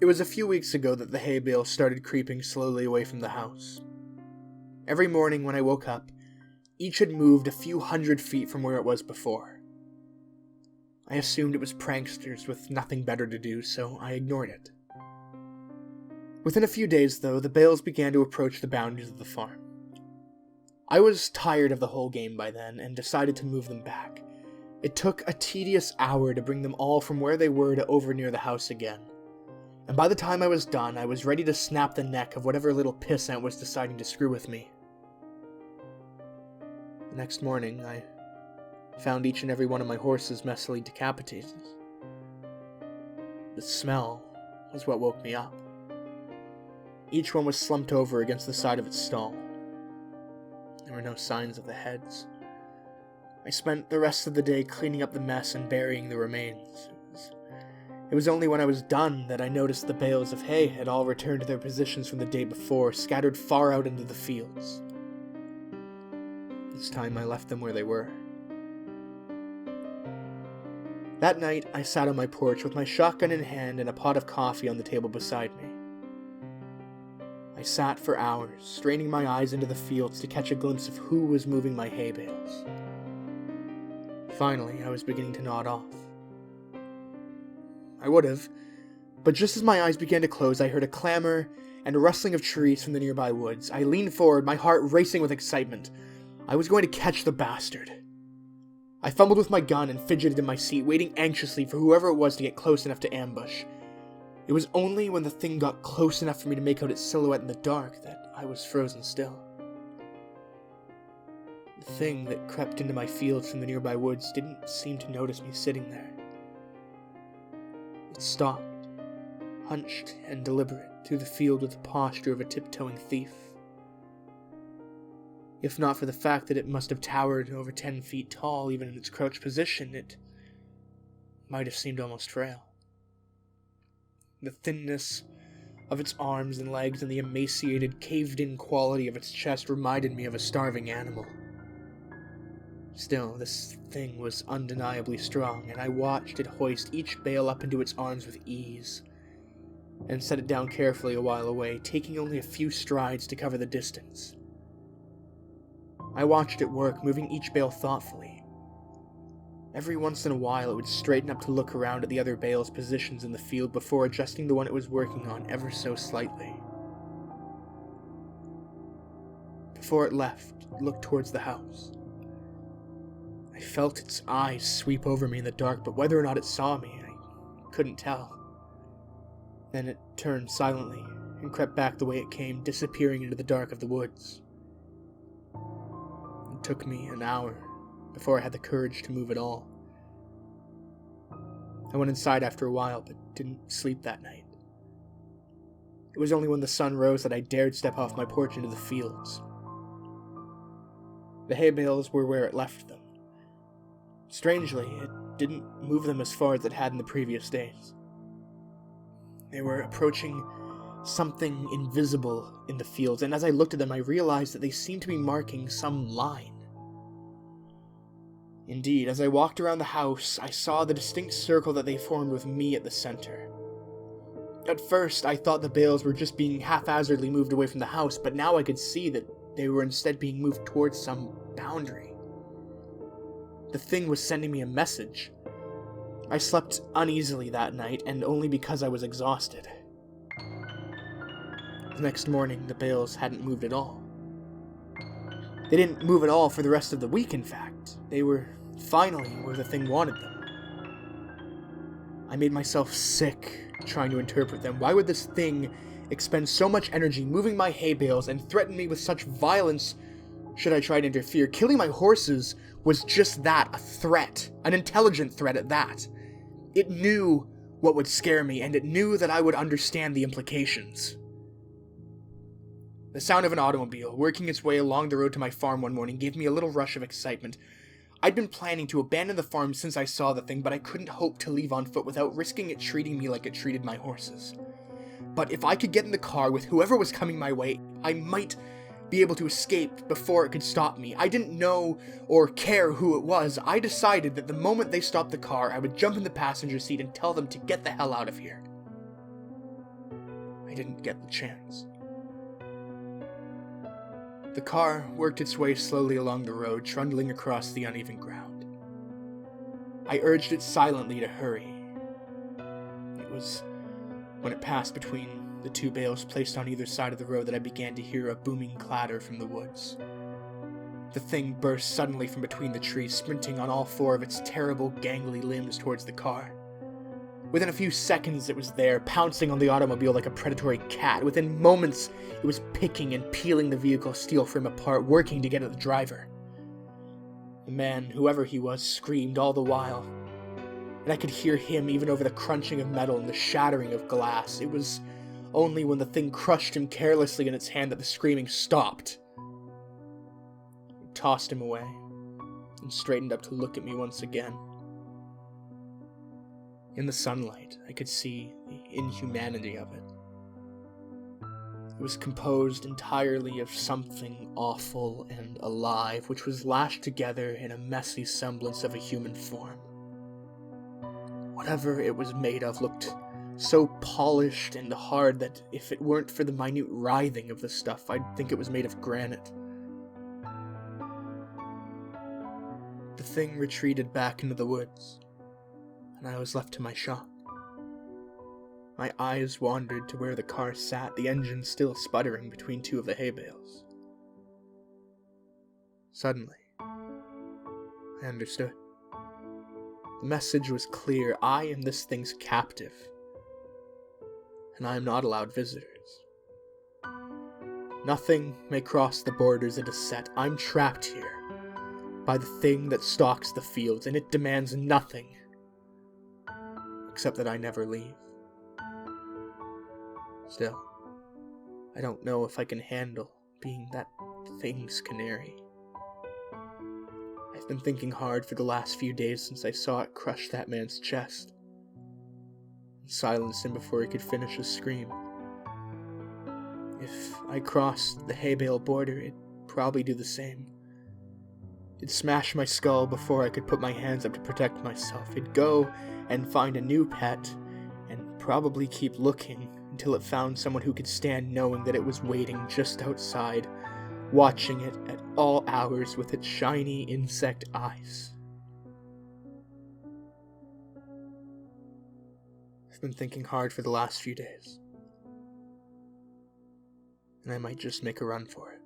It was a few weeks ago that the hay bale started creeping slowly away from the house. Every morning when I woke up, each had moved a few 100 feet from where it was before. I assumed it was pranksters with nothing better to do, so I ignored it. Within a few days, though, the bales began to approach the boundaries of the farm. I was tired of the whole game by then, and decided to move them back. It took a tedious hour to bring them all from where they were to over near the house again. And by the time I was done, I was ready to snap the neck of whatever little pissant was deciding to screw with me. The next morning, I found each and every one of my horses messily decapitated. The smell was what woke me up. Each one was slumped over against the side of its stall. There were no signs of the heads. I spent the rest of the day cleaning up the mess and burying the remains. It was only when I was done that I noticed the bales of hay had all returned to their positions from the day before, scattered far out into the fields. This time I left them where they were. That night, I sat on my porch with my shotgun in hand and a pot of coffee on the table beside me. I sat for hours, straining my eyes into the fields to catch a glimpse of who was moving my hay bales. Finally, I was beginning to nod off. I would have, but just as my eyes began to close, I heard a clamor and a rustling of trees from the nearby woods. I leaned forward, my heart racing with excitement. I was going to catch the bastard. I fumbled with my gun and fidgeted in my seat, waiting anxiously for whoever it was to get close enough to ambush. It was only when the thing got close enough for me to make out its silhouette in the dark that I was frozen still. The thing that crept into my fields from the nearby woods didn't seem to notice me sitting there. It stopped, hunched and deliberate, through the field with the posture of a tiptoeing thief. If not for the fact that it must have towered over 10 feet tall even in its crouched position, it might have seemed almost frail. The thinness of its arms and legs and the emaciated, caved-in quality of its chest reminded me of a starving animal. Still, this thing was undeniably strong, and I watched it hoist each bale up into its arms with ease, and set it down carefully a while away, taking only a few strides to cover the distance. I watched it work, moving each bale thoughtfully. Every once in a while it would straighten up to look around at the other bale's positions in the field before adjusting the one it was working on ever so slightly. Before it left, it looked towards the house. I felt its eyes sweep over me in the dark, but whether or not it saw me, I couldn't tell. Then it turned silently and crept back the way it came, disappearing into the dark of the woods. It took me an hour before I had the courage to move at all. I went inside after a while, but didn't sleep that night. It was only when the sun rose that I dared step off my porch into the fields. The hay bales were where it left them. Strangely, it didn't move them as far as it had in the previous days. They were approaching something invisible in the fields, and as I looked at them, I realized that they seemed to be marking some line. Indeed, as I walked around the house, I saw the distinct circle that they formed with me at the center. At first, I thought the bales were just being haphazardly moved away from the house, but now I could see that they were instead being moved towards some boundary. The thing was sending me a message. I slept uneasily that night, and only because I was exhausted. The next morning, the bales hadn't moved at all. They didn't move at all for the rest of the week, in fact. They were finally where the thing wanted them. I made myself sick trying to interpret them. Why would this thing expend so much energy moving my hay bales and threaten me with such violence should I try to interfere? Killing my horses was just that, a threat. An intelligent threat at that. It knew what would scare me, and it knew that I would understand the implications. The sound of an automobile working its way along the road to my farm one morning gave me a little rush of excitement. I'd been planning to abandon the farm since I saw the thing, but I couldn't hope to leave on foot without risking it treating me like it treated my horses. But if I could get in the car with whoever was coming my way, I might be able to escape before it could stop me. I didn't know or care who it was. I decided that the moment they stopped the car, I would jump in the passenger seat and tell them to get the hell out of here. I didn't get the chance. The car worked its way slowly along the road, trundling across the uneven ground. I urged it silently to hurry. It was when it passed between the two bales placed on either side of the road that I began to hear a booming clatter from the woods. The thing burst suddenly from between the trees, sprinting on all four of its terrible, gangly limbs towards the car. Within a few seconds, it was there, pouncing on the automobile like a predatory cat. Within moments, it was picking and peeling the vehicle's steel frame apart, working to get at the driver. The man, whoever he was, screamed all the while, and I could hear him even over the crunching of metal and the shattering of glass. It was only when the thing crushed him carelessly in its hand that the screaming stopped. It tossed him away and straightened up to look at me once again. In the sunlight, I could see the inhumanity of it. It was composed entirely of something awful and alive, which was lashed together in a messy semblance of a human form. Whatever it was made of looked so polished and hard that if it weren't for the minute writhing of the stuff, I'd think it was made of granite. The thing retreated back into the woods, and I was left to my shock. My eyes wandered to where the car sat, the engine still sputtering between two of the hay bales. Suddenly, I understood. The message was clear. I am this thing's captive, and I am not allowed visitors. Nothing may cross the borders it has set. I'm trapped here by the thing that stalks the fields, and it demands nothing except that I never leave. Still, I don't know if I can handle being that thing's canary. I've been thinking hard for the last few days since I saw it crush that man's chest and silence him before he could finish his scream. If I crossed the hay bale border, it'd probably do the same. It'd smash my skull before I could put my hands up to protect myself. It'd go and find a new pet and probably keep looking until it found someone who could stand knowing that it was waiting just outside, watching it at all hours with its shiny insect eyes. I've been thinking hard for the last few days, and I might just make a run for it.